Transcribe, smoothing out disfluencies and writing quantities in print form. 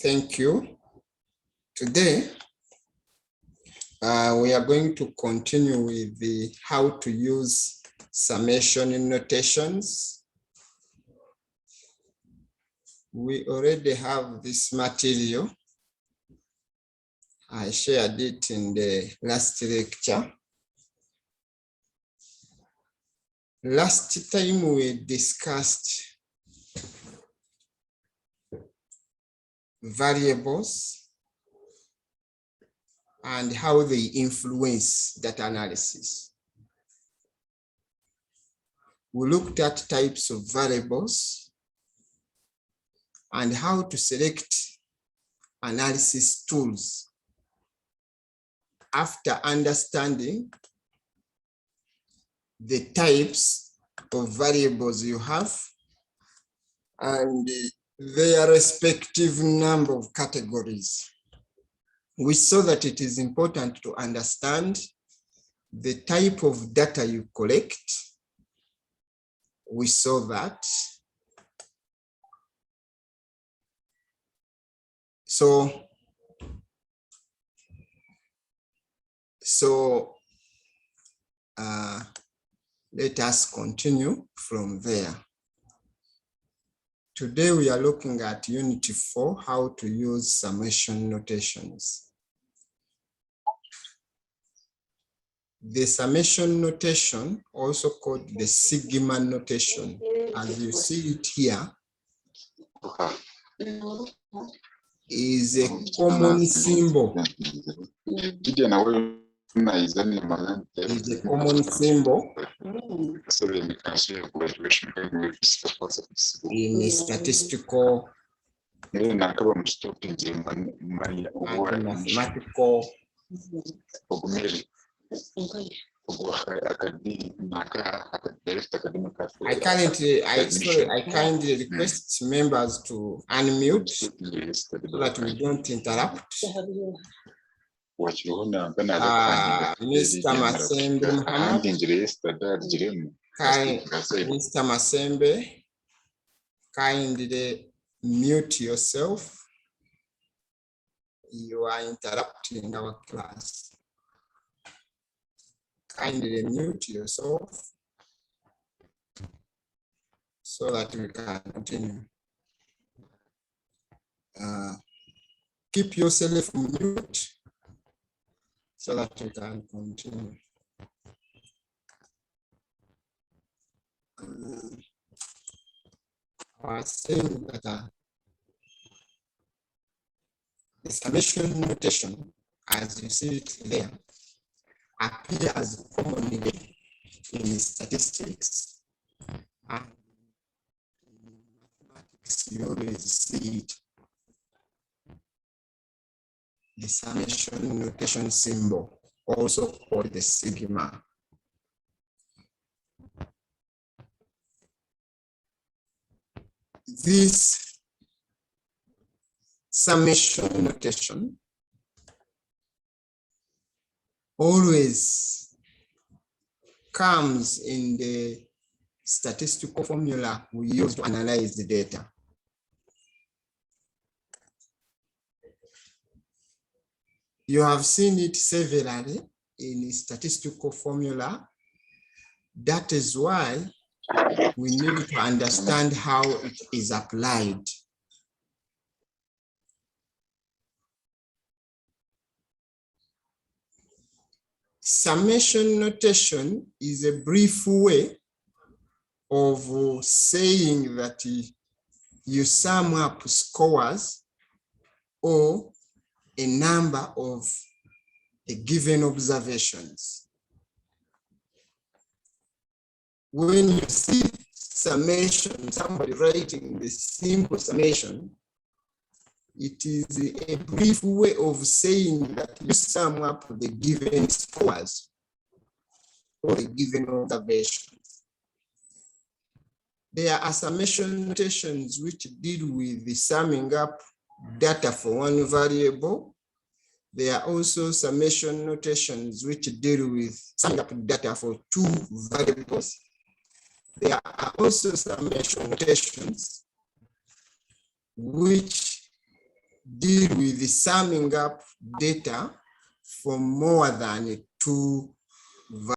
Thank you. Today, we are going to continue with the how to use summation notations. We already have this material. I shared it in the last lecture. Last time we discussed variables and how they influence data analysis. We looked at types of variables and how to select analysis tools after understanding the types of variables you have and their respective number of categories. We saw that it is important to understand the type of data you collect. We saw that. So let us continue from there. Today we are looking at Unit 4, how to use summation notations. The summation notation, also called the sigma notation, as you see it here, is a common symbol. Is a common symbol in statistical and mathematical. I kindly request members to unmute so that we don't interrupt. Mr. Masembe, kindly mute yourself. You are interrupting our class. Kindly mute yourself so that we can continue. Keep yourself mute so that we can continue. I was saying that the summation notation, as you see it there, appears commonly in statistics, and in mathematics you always see it. The summation notation symbol, also called the sigma. This summation notation always comes in the statistical formula we use to analyze the data. You have seen it severally in statistical formula. That is why we need to understand how it is applied. Summation notation is a brief way of saying that you sum up scores or a number of given observations. When you see summation, somebody writing the simple summation, it is a brief way of saying that you sum up the given scores or the given observations. There are summation notations which deal with the summing up data for one variable, There are also summation notations which deal with summing up data for two variables. There are also summation notations which deal with the summing up data for more than two variables.